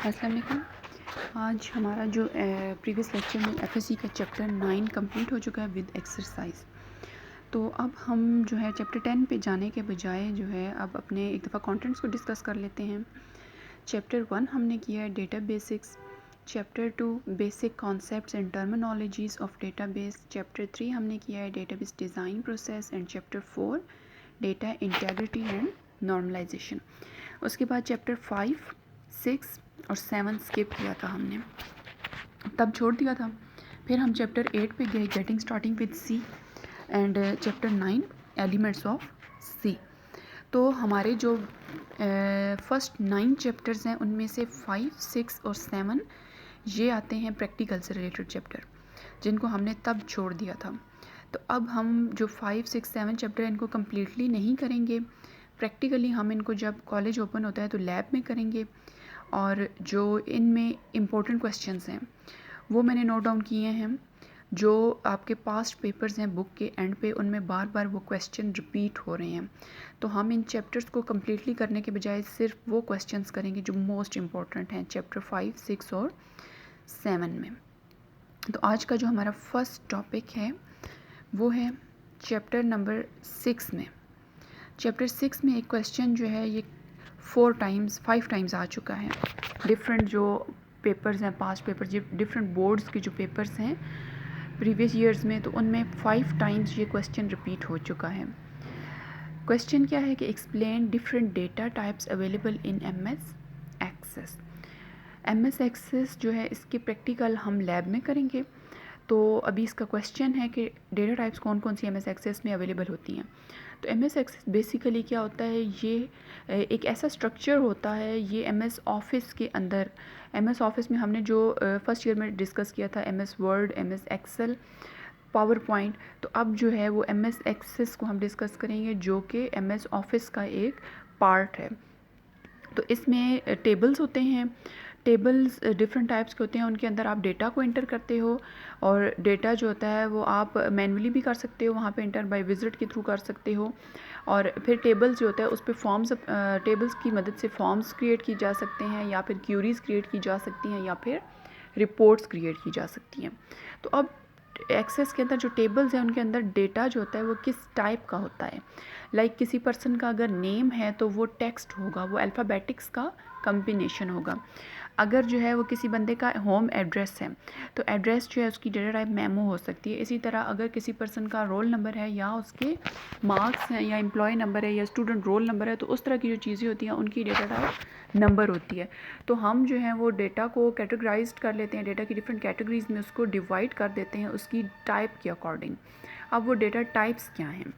अस्सलाम वालेकुम। आज हमारा जो प्रीवियस लेक्चर में एफएससी का चैप्टर 9 कंप्लीट हो चुका है विद एक्सरसाइज। तो अब हम जो है चैप्टर 10 पे जाने के बजाय जो है अब अपने एक दफ़ा कंटेंट्स को डिस्कस कर लेते हैं। चैप्टर 1 हमने किया है data basics, chapter 2 basic concepts and terminologies of database, chapter 3 हमने किया है database design process and chapter 4 data integrity and normalization. उसके बाद चैप्टर 5, 6 और 7 स्किप किया था हमने, तब छोड़ दिया था। फिर हम चैप्टर 8 पे गए, getting starting with C, and chapter 9 elements of C. तो हमारे जो फर्स्ट 9 चैप्टर्स हैं उनमें से 5, 6 और 7 ये आते हैं प्रैक्टिकल से रिलेटेड चैप्टर, जिनको हमने तब छोड़ दिया था। तो अब हम जो 5, 6, 7 चैप्टर हैं इनको कम्प्लीटली नहीं करेंगे। प्रैक्टिकली हम इनको जब कॉलेज ओपन होता है तो लैब में करेंगे, और जो इनमें इम्पोर्टेंट क्वेश्चंस हैं वो मैंने नोट डाउन किए हैं। जो आपके पास्ट पेपर्स हैं बुक के एंड पे, उनमें बार बार वो क्वेश्चन रिपीट हो रहे हैं। तो हम इन चैप्टर्स को कम्प्लीटली करने के बजाय सिर्फ वो क्वेश्चंस करेंगे जो मोस्ट इम्पॉर्टेंट हैं चैप्टर 5, 6 और 7 में। तो आज का जो हमारा फर्स्ट टॉपिक है वो है चैप्टर नंबर 6 में। चैप्टर 6 में एक क्वेश्चन जो है ये 5 टाइम्स आ चुका है। डिफरेंट जो पेपर्स हैं, पास्ट पेपर्स, डिफरेंट बोर्ड्स के जो पेपर्स हैं प्रीवियस ईयर्स में, तो उनमें 5 टाइम्स ये क्वेश्चन रिपीट हो चुका है। क्वेश्चन क्या है कि explain different data types available in MS Access. MS Access जो है इसके प्रैक्टिकल हम लैब में करेंगे। तो अभी इसका क्वेश्चन है कि डेटा टाइप्स कौन कौन सी एमएस एक्सेस में अवेलेबल होती हैं। तो एमएस एक्सेस बेसिकली क्या होता है, ये एक ऐसा स्ट्रक्चर होता है, ये एमएस ऑफिस के अंदर, एमएस ऑफिस में हमने जो फर्स्ट ईयर में डिस्कस किया था MS Word, MS Excel, PowerPoint, तो अब जो है वो एमएस एक्सेस को हम डिस्कस करेंगे जो कि एमएस ऑफिस का एक पार्ट है। तो इसमें टेबल्स होते हैं, टेबल्स डिफरेंट टाइप्स के होते हैं, उनके अंदर आप डेटा को एंटर करते हो, और डेटा जो होता है वो आप मैन्युअली भी कर सकते हो, वहाँ पे एंटर बाय विजिट के थ्रू कर सकते हो। और फिर टेबल्स जो होता है उस पर फॉर्म्स, टेबल्स की मदद से फॉर्म्स क्रिएट की जा सकते हैं, या फिर क्यूरीज क्रिएट की जा सकती हैं, या फिर रिपोर्ट्स क्रिएट की जा सकती हैं। तो अब एक्सेस के अंदर जो टेबल्स हैं उनके अंदर डेटा जो होता है वो किस टाइप का होता है। लाइक किसी पर्सन का अगर नेम है तो वो टेक्स्ट होगा, वो अल्फ़ाबेटिक्स का कम्बिनेशन होगा। अगर जो है वो किसी बंदे का होम एड्रेस है तो एड्रेस जो है उसकी डेटा टाइप मेमो हो सकती है। इसी तरह अगर किसी पर्सन का रोल नंबर है, या उसके मार्क्स हैं, या एम्प्लॉय नंबर है, या स्टूडेंट रोल नंबर है, तो उस तरह की जो चीज़ें होती हैं उनकी डेटा टाइप नंबर होती है। तो हम जो है वो डेटा को कैटेगराइज कर लेते हैं, डेटा की डिफरेंट कैटेगरीज में उसको डिवाइड कर देते हैं उसकी टाइप के अकॉर्डिंग। अब वो डेटा टाइप्स क्या हैं।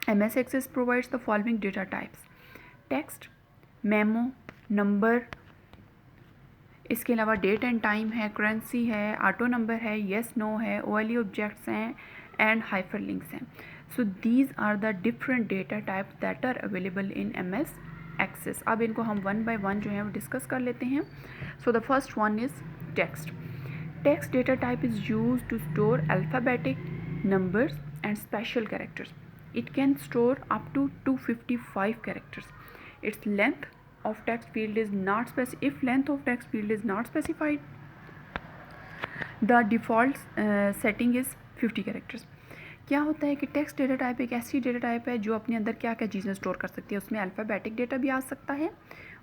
MS Access provides the following data types: text, memo, number, इसके अलावा डेट एंड टाइम है, करेंसी है, ऑटो नंबर है, येस नो है, OLE ऑब्जेक्ट्स हैं, एंड हाइपरलिंक्स हैं। So these are the different data types that are available in MS Access। अब इनको हम वन बाय वन जो है वो डिस्कस कर लेते हैं। So the first one is text. Text data type is use to store alphabetic numbers and special characters. It can store up to 255 characters. Its length of text field is not if length of text field is not specified, the default setting is 50 characters. क्या होता है कि text data type एक ऐसी data type है जो अपने अंदर क्या क्या चीज़ें स्टोर कर सकती है। उसमें अल्फ़ाबेटिक डेटा भी आ सकता है,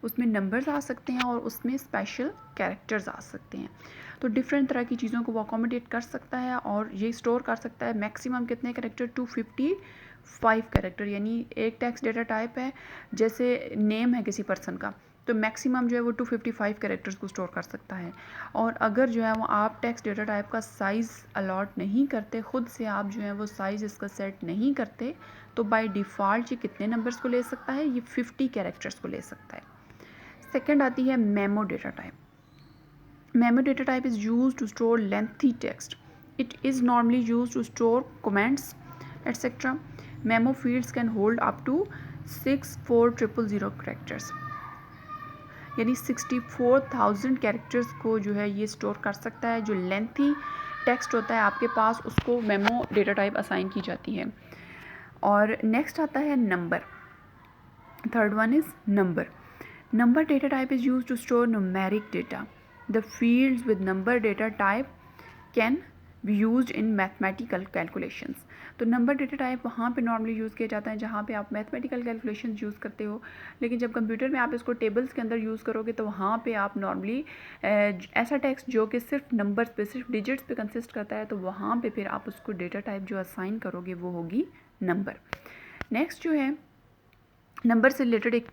उसमें नंबर्स आ सकते हैं, और उसमें स्पेशल कैरेक्टर्स आ सकते हैं। तो डिफरेंट तरह की चीज़ों को वो अकोमोडेट कर सकता है, और ये स्टोर कर सकता है मैक्सिमम कितने कैरेक्टर, 255 कैरेक्टर। यानी एक टेक्स्ट डेटा टाइप है, जैसे नेम है किसी पर्सन का, तो मैक्सिमम जो है वो 255 कैरेक्टर्स को स्टोर कर सकता है। और अगर जो है वो आप टेक्स्ट डेटा टाइप का साइज़ अलॉट नहीं करते, ख़ुद से आप जो है वो साइज़ इसका सेट नहीं करते, तो बाय डिफ़ॉल्ट ये कितने नंबर्स को ले सकता है, ये 50 कैरेक्टर्स को ले सकता है। सेकेंड आती है memo data type. Memo data type is used to store lengthy text. It is normally used to store comments, etc. Memo fields can hold up to 64,000 characters. यानी 64,000 कैरेक्टर्स को जो है ये स्टोर कर सकता है। जो लेंथी टेक्स्ट होता है आपके पास, उसको मेमो डेटा टाइप असाइन की जाती है। और नेक्स्ट आता है number. Third one is number. Number data type is used to store numeric data. The fields with number data type can be used in mathematical calculations. तो number data type वहाँ पे normally use किया जाता है जहाँ पे आप mathematical calculations use करते हो, लेकिन जब कंप्यूटर में आप इसको टेबल्स के अंदर यूज़ करोगे तो वहाँ पे आप नॉर्मली ऐसा टेक्स्ट जो कि सिर्फ नंबर्स पे, सिर्फ डिजिट्स पे कंसिस्ट करता है, तो वहाँ पे फिर आप उसको डेटा टाइप जो असाइन करोगे वो होगी नंबर. नेक्स्ट जो है नंबर से रिलेटेड एक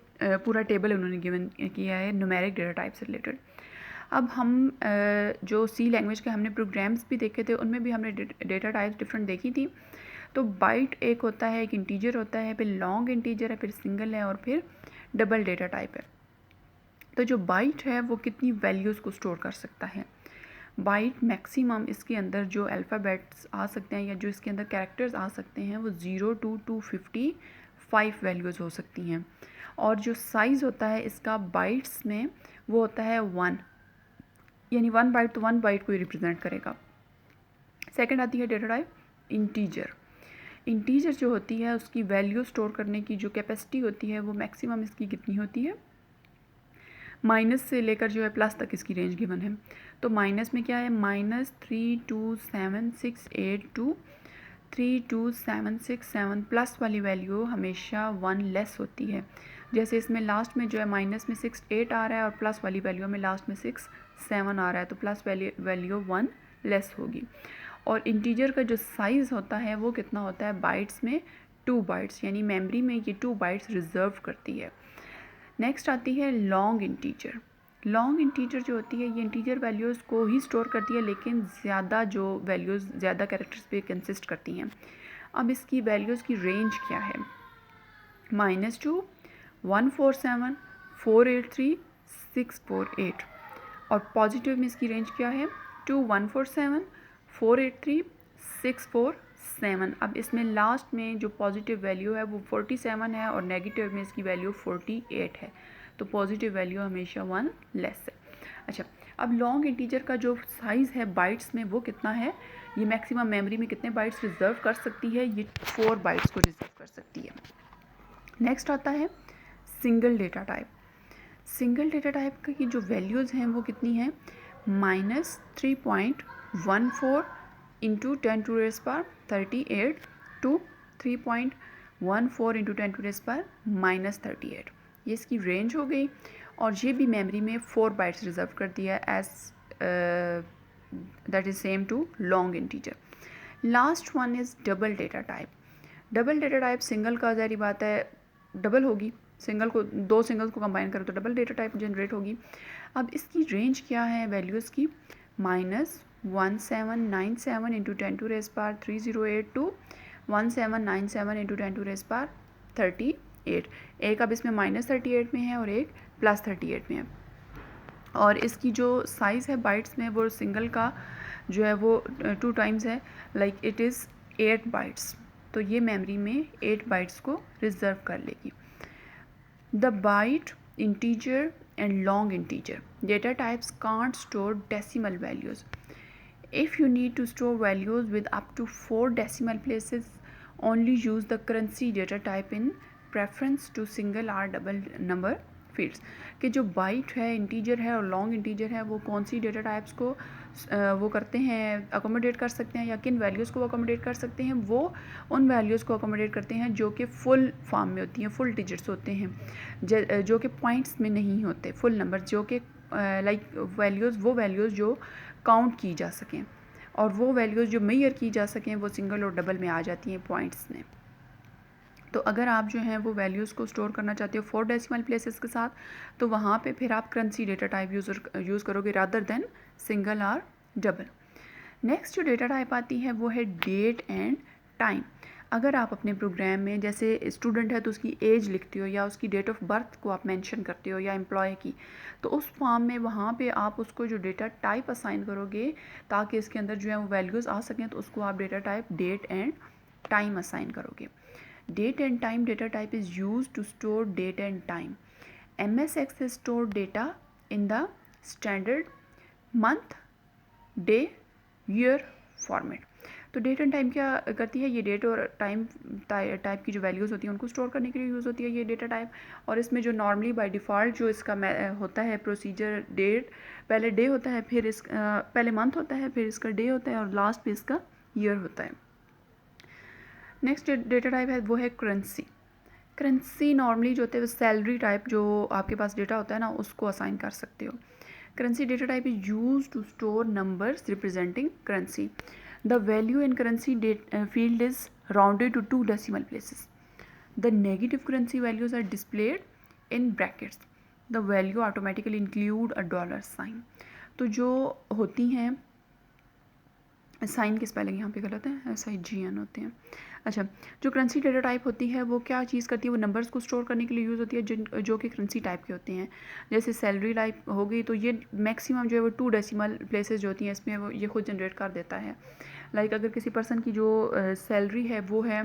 पूरा टेबल उन्होंने गिवन किया है न्यूमेरिक डेटा टाइप से रिलेटेड. अब हम जो सी लैंग्वेज के हमने प्रोग्राम्स भी देखे थे उनमें भी हमने डेटा टाइप्स डिफरेंट देखी थी. तो बाइट एक होता है, एक इंटीजर होता है, फिर लॉन्ग इंटीजर है, फिर सिंगल है और फिर डबल डेटा टाइप है. तो जो बाइट है वो कितनी वैल्यूज़ को स्टोर कर सकता है. बाइट मैक्सिमम इसके अंदर जो अल्फ़ाबेट्स आ सकते हैं या जो इसके अंदर कैरेक्टर्स आ सकते हैं वो 0 to 255 वैल्यूज़ हो सकती हैं. और जो साइज़ होता है इसका बाइट्स में वो होता है 1, यानी 1 बाइट तो 1 बाइट को ही रिप्रेजेंट करेगा. सेकंड आती है डेटा टाइप इंटीजर. इंटीजर जो होती है उसकी वैल्यू स्टोर करने की जो कैपेसिटी होती है वो मैक्सिमम इसकी कितनी होती है, माइनस से लेकर जो है प्लस तक इसकी रेंज गिवन है. तो माइनस में क्या है, -32768 32767, प्लस वाली वैल्यू हमेशा 1 लेस होती है. जैसे इसमें लास्ट में जो है माइनस में 68 आ रहा है और प्लस वाली वैल्यू में लास्ट में 67 आ रहा है, तो प्लस वैल्यू 1 लेस होगी. और इंटीजर का जो साइज़ होता है वो कितना होता है, बाइट्स में 2 बाइट्स, यानी मेमोरी में ये 2 बाइट्स रिजर्व करती है. नेक्स्ट आती है लॉन्ग इंटीजर. लॉन्ग इंटीजर जो होती है ये इंटीजर वैल्यूज़ को ही स्टोर करती है लेकिन ज़्यादा जो वैल्यूज़ ज़्यादा कैरेक्टर्स पे कंसिस्ट करती हैं. अब इसकी वैल्यूज़ की रेंज क्या है, -2 147 483 648. और पॉजिटिव में इसकी रेंज क्या है, 2 147 483 647. अब इसमें लास्ट में जो पॉजिटिव वैल्यू है वो 47 है और नेगेटिव में इसकी वैल्यू 48 है, तो पॉजिटिव वैल्यू हमेशा 1 लेस है. अच्छा, अब लॉन्ग इंटीजर का जो साइज़ है बाइट्स में वो कितना है, ये मैक्सिमम मेमोरी में कितने बाइट्स रिजर्व कर सकती है, ये 4 बाइट्स को रिजर्व कर सकती है. नेक्स्ट आता है single data type. Single data type की जो वैल्यूज़ हैं वो कितनी हैं, -3.14 इंटू 10⁻38 टू 3.14 इंटू 10⁻38. ये इसकी रेंज हो गई. और ये भी मेमोरी में 4 बाइट्स रिजर्व कर दिया है as that is same to long integer. Last one is double data type. Double data type single का ज़ाहिर बात है डबल होगी, सिंगल को 2 सिंगल्स को कंबाइन करो तो डबल डेटा टाइप जनरेट होगी. अब इसकी रेंज क्या है वैल्यूज़ की, -1797 इंटू 10⁻308 टू 1797 इंटू 10⁻38. एक अब इसमें -38 में है और एक +38 में है. और इसकी जो साइज़ है बाइट्स में वो सिंगल का जो है वो 2 टाइम्स है, लाइक इट इज़ 8 बाइट्स. तो ये मेमोरी में 8 बाइट्स को रिजर्व कर लेगी. The byte, integer and long integer data types can't store decimal values. If you need to store values with up to 4 decimal places, only use the currency data type in preference to single or double number fields. कि जो bite है, integer है और long integer है वो कौन सी data types को वो करते हैं, अकोमोडेट कर सकते हैं या किन वैल्यूज़ को अकोमोडेट कर सकते हैं, वो उन वैल्यूज़ को अकोमोडेट करते हैं जो कि फुल फॉर्म में होती हैं, फुल डिजिट्स होते हैं, जो कि पॉइंट्स में नहीं होते, फुल नंबर जो कि लाइक वैल्यूज़, वो वैल्यूज़ जो काउंट की जा सकें और वो वैल्यूज़ जो मेजर की जा सकें वो सिंगल और डबल में आ जाती हैं पॉइंट्स में. तो अगर आप जो हैं वो वैल्यूज़ को स्टोर करना चाहते हो 4 डेसिमल प्लेसेस के साथ, तो वहाँ पे फिर आप करेंसी डेटा टाइप यूज़ करोगे रादर देन सिंगल और डबल. नेक्स्ट जो डेटा टाइप आती है वो है डेट एंड टाइम. अगर आप अपने प्रोग्राम में जैसे स्टूडेंट है तो उसकी एज लिखते हो या उसकी डेट ऑफ बर्थ को आप मेंशन करते हो या एम्प्लॉय की, तो उस फॉर्म में वहाँ पे आप उसको जो डेटा टाइप असाइन करोगे ताकि इसके अंदर जो है वो वैल्यूज़ आ सकें, तो उसको आप data type date and time assign करोगे. Date and time data type is used to store date and time. MS Access store data in the standard month, day, year format. तो डेट एंड टाइम क्या करती है, ये date और time type की जो values होती हैं उनको स्टोर करने के लिए यूज़ होती है ये डेटा टाइप। और इसमें जो नॉर्मली बाय डिफ़ॉल्ट जो इसका होता है प्रोसीजर, डेट पहले डे होता है, फिर पहले मंथ होता है, फिर इसका डे होता है और लास्ट पे इसका ईयर होता है। नेक्स्ट डेटा टाइप है वो है करेंसी। करेंसी नॉर्मली जो होते हैं वो सैलरी टाइप जो आपके पास डेटा होता है ना उसको असाइन कर सकते हो। Currency data type is use to store numbers representing currency. The value in currency field is rounded to 2 decimal places. The negative currency values are displayed in brackets. The value automatically include a dollar sign. तो जो होती हैं sign की spelling यहाँ पे गलत है, SIGN होते हैं। अच्छा, जो करेंसी डेटा टाइप होती है वो क्या चीज़ करती है, वो नंबर्स को स्टोर करने के लिए यूज़ होती है जो कि करेंसी टाइप के होते हैं। जैसे सैलरी टाइप हो गई तो ये मैक्सिमम जो है वो 2 डेसिमल प्लेसेस जो होती हैं इसमें वो ये खुद जनरेट कर देता है। लाइक अगर किसी पर्सन की जो सैलरी है वो है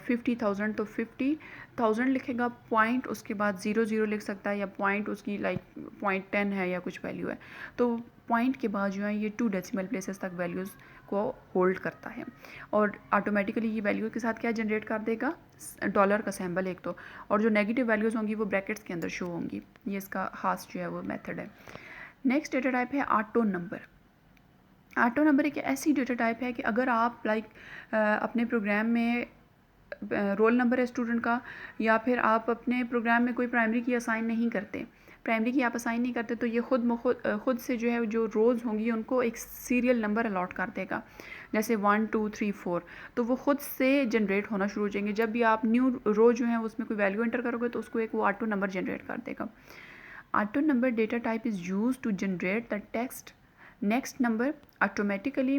50,000 तो 50,000 लिखेगा, पॉइंट उसके बाद 00 लिख सकता है, या पॉइंट उसकी लाइक 0.10 है या कुछ वैल्यू है, तो पॉइंट के बाद जो है ये 2 डेसिमल प्लेसेस तक वैल्यूज़ को होल्ड करता है और ऑटोमेटिकली ये वैल्यू के साथ क्या जनरेट कर देगा, डॉलर का सिंबल एक तो, और जो नेगेटिव वैल्यूज़ होंगी वो ब्रैकेट्स के अंदर शो होंगी। ये इसका खास जो है वो मेथड है। नेक्स्ट डेटा टाइप है ऑटो नंबर। ऑटो नंबर एक ऐसी डेटा टाइप है कि अगर आप लाइक अपने प्रोग्राम में रोल नंबर है स्टूडेंट का, या फिर आप अपने प्रोग्राम में कोई प्राइमरी की असाइन नहीं करते, प्राइमरी की आप असाइन नहीं करते, तो ये खुद से जो है जो रोज़ होंगी उनको एक सीरियल नंबर अलॉट कर देगा, जैसे 1 2 3 4, तो वो खुद से जनरेट होना शुरू हो जाएंगे। जब भी आप न्यू रो जो है उसमें कोई वैल्यू एंटर करोगे तो उसको एक वो ऑटो नंबर जनरेट कर देगा। Auto number data type is use to generate the text next number automatically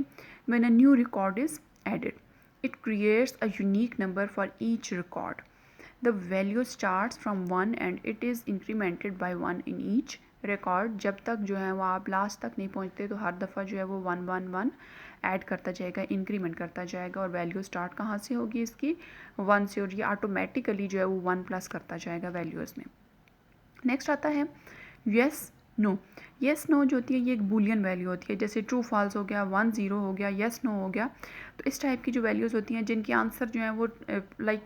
when a new record is added. It creates a unique number for each record. The value starts from 1 and it is incremented by 1 in each record. जब तक जो है वो आप last तक नहीं पहुंचते तो हर दफ़ा जो है वो 1 1 1 ऐड करता जाएगा, इंक्रीमेंट करता जाएगा, और वैल्यू स्टार्ट कहाँ से होगी इसकी, 1 से, और ये ऑटोमेटिकली जो है वो 1 प्लस करता जाएगा वैल्यूज़ में। नेक्स्ट आता है यस नो। येस नो जो होती है ये एक बूलियन वैल्यू होती है, जैसे ट्रू फॉल्स हो गया, 1 0 हो गया, येस नो हो गया। तो इस टाइप की जो वैल्यूज़ होती हैं जिनके आंसर जो है वो लाइक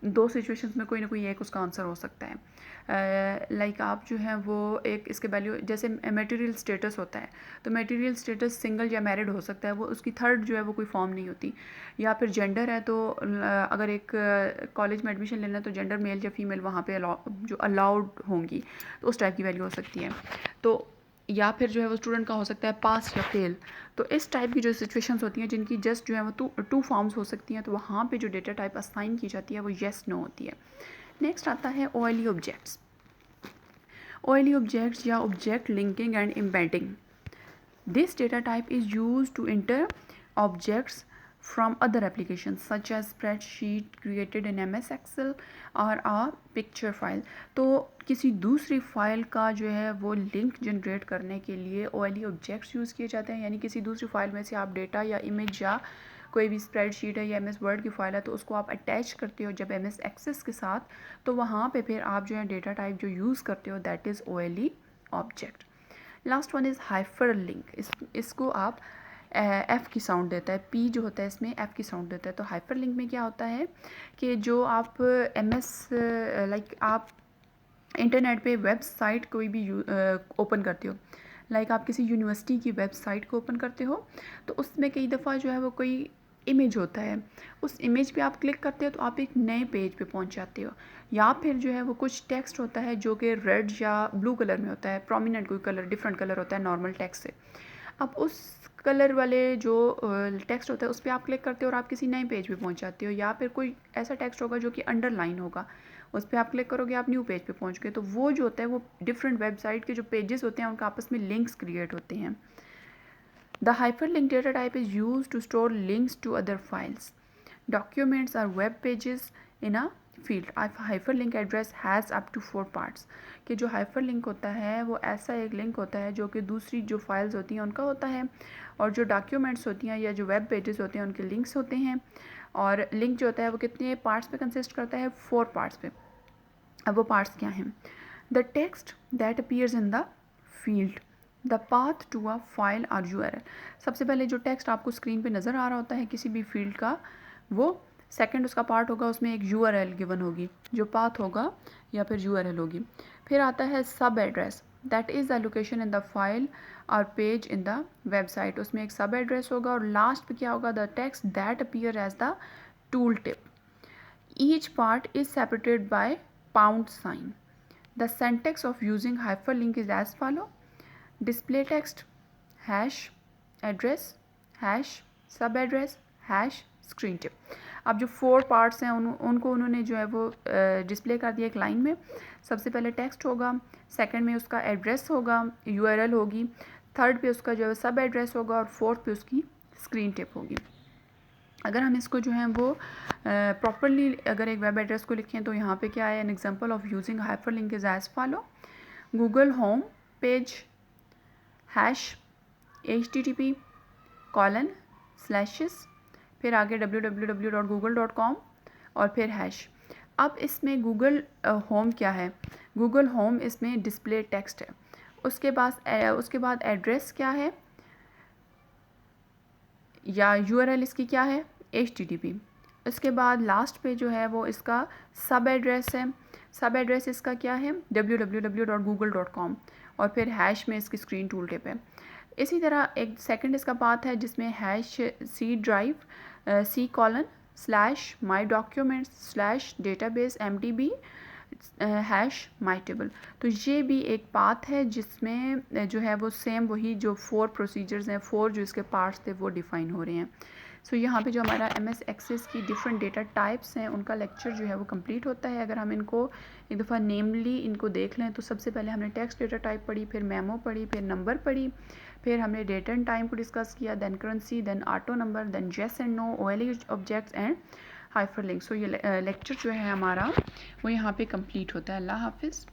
2 सिचुएशंस में कोई ना कोई एक उसका आंसर हो सकता है। लाइक आप जो है वो एक इसके वैल्यू, जैसे मटेरियल स्टेटस होता है, तो मटेरियल स्टेटस सिंगल या मैरिड हो सकता है, वो उसकी थर्ड जो है वो कोई फॉर्म नहीं होती। या फिर जेंडर है, तो अगर एक कॉलेज में एडमिशन लेना है तो जेंडर मेल या फीमेल वहाँ पे जो अलाउड होंगी, तो उस टाइप की वैल्यू हो सकती है। तो या फिर जो है वो स्टूडेंट का हो सकता है पास या फेल। तो इस टाइप की जो सिचुएशंस होती हैं जिनकी जस्ट जो है वो टू फॉर्म्स हो सकती हैं, तो वहाँ पे जो डेटा टाइप असाइन की जाती है वो येस नो होती है। नेक्स्ट आता है OLE ऑब्जेक्ट्स। OLE ऑब्जेक्ट्स या object linking and embedding. This data type is use to inter objects from other applications such as spreadsheet created in MS Excel or a picture file। तो किसी दूसरी file का जो है वो link generate करने के लिए OLE ऑब्जेक्ट्स यूज़ किए जाते हैं, यानी किसी दूसरी फाइल में से आप डेटा या इमेज या कोई भी स्प्रेडशीट है या MS वर्ड की फाइल है तो उसको आप अटैच करते हो जब MS एक्सेस के साथ, तो वहाँ पे फिर आप जो है डेटा टाइप जो यूज़ करते हो that is OLE object. Last one is hyper link. इसको आप एफ़ की साउंड देता है, पी जो होता है इसमें एफ़ की साउंड देता है। तो हाइपर लिंक में क्या होता है कि जो आप MS लाइक आप इंटरनेट पे वेबसाइट कोई भी ओपन करते हो, लाइक आप किसी यूनिवर्सिटी की वेबसाइट को ओपन करते हो, तो उसमें कई दफ़ा जो है वो कोई इमेज होता है, उस इमेज पे आप क्लिक करते हो तो आप एक नए पेज पे पहुंच जाते हो। या फिर जो है वो कुछ टेक्स्ट होता है जो कि रेड या ब्लू कलर में होता है, प्रोमिनेंट कोई कलर, डिफरेंट कलर होता है नॉर्मल टेक्स्ट से। अब उस कलर वाले जो टेक्स्ट होता है उस पर आप क्लिक करते हो और आप किसी नए पेज पे पहुंच जाते हो। या फिर कोई ऐसा टेक्स्ट होगा जो कि अंडरलाइन होगा, उस पर आप क्लिक करोगे आप न्यू पेज पे पहुंच गए। तो वो जो होता है वो डिफरेंट वेबसाइट के जो पेजेस होते हैं उनका आपस में लिंक्स क्रिएट होते हैं। The hyperlink data type is used to store links to other files. Documents or web pages in a field. A hyperlink address has up to 4 parts. कि जो hyperlink होता है वो ऐसा एक लिंक होता है जो कि दूसरी जो फाइल्स होती हैं उनका होता है, और जो डॉक्यूमेंट्स होती हैं या जो वेब पेजेस होते हैं उनके लिंक्स होते हैं। और लिंक जो होता है वो कितने पार्ट्स पे कंसिस्ट करता है, 4 पार्ट्स पे। अब वो पार्ट्स क्या हैं? The text that appears in the field, the path to a file और URL। सबसे पहले जो टेक्स्ट आपको स्क्रीन पे नज़र आ रहा होता है किसी भी फील्ड का, वो सेकंड उसका पार्ट होगा, उसमें एक URL गिवन होगी जो पाथ होगा या फिर URL होगी। फिर आता है सब address, that is the location in the file और पेज इन द वेबसाइट, उसमें एक सब एड्रेस होगा। और लास्ट पे क्या होगा, the text that appear as the tool tip. Each part is separated by pound sign. The syntax of using hyperlink is as follow: display text, hash address, hash sub address, hash screen tip. अब जो 4 parts हैं उनको उन्होंने जो है वो display कर दिया एक लाइन में। सबसे पहले टेक्स्ट होगा, सेकंड में उसका एड्रेस होगा, URL होगी, थर्ड पे उसका जो है सब एड्रेस होगा और फोर्थ पे उसकी स्क्रीन टिप होगी। अगर हम इसको जो है वो प्रॉपरली अगर एक वेब एड्रेस को लिखें तो यहाँ पे क्या है, an example of using hyperlink is as follow: Google home page hash http:// फिर आगे www.google.com और फिर हैश। अब इसमें गूगल होम क्या है, गूगल होम इसमें डिस्प्ले टेक्स्ट है। उसके बाद एड्रेस क्या है या URL इसकी क्या है, HTTP। उसके बाद लास्ट पे जो है वो इसका सब एड्रेस है, सब एड्रेस इसका क्या है, www.google.com और फिर हैश में इसकी स्क्रीन टूल टिप है। इसी तरह एक सेकंड इसका पाथ है जिसमें hash C drive C:/my documents/database MDB hash my table. तो ये भी एक पाथ है जिसमें जो है वो सेम वही जो 4 प्रोसीजर्स हैं, 4 जो इसके पार्ट्स थे वो डिफ़ाइन हो रहे हैं। सो यहाँ पे जो हमारा MS एक्सेस की डिफरेंट डेटा टाइप्स हैं उनका लेक्चर जो है वो कंप्लीट होता है। अगर हम इनको एक दफ़ा नेमली इनको देख लें तो सबसे पहले हमने टेक्स्ट डेटा टाइप पढ़ी, फिर मेमो पढ़ी, फिर नंबर पढ़ी, फिर हमने डेट एंड टाइम को डिस्कस किया, then currency, then auto number, then yes and no, OLE objects and hyperlink. So ये लेक्चर जो है हमारा वो यहाँ पे कंप्लीट होता है। अल्लाह हाफिज़।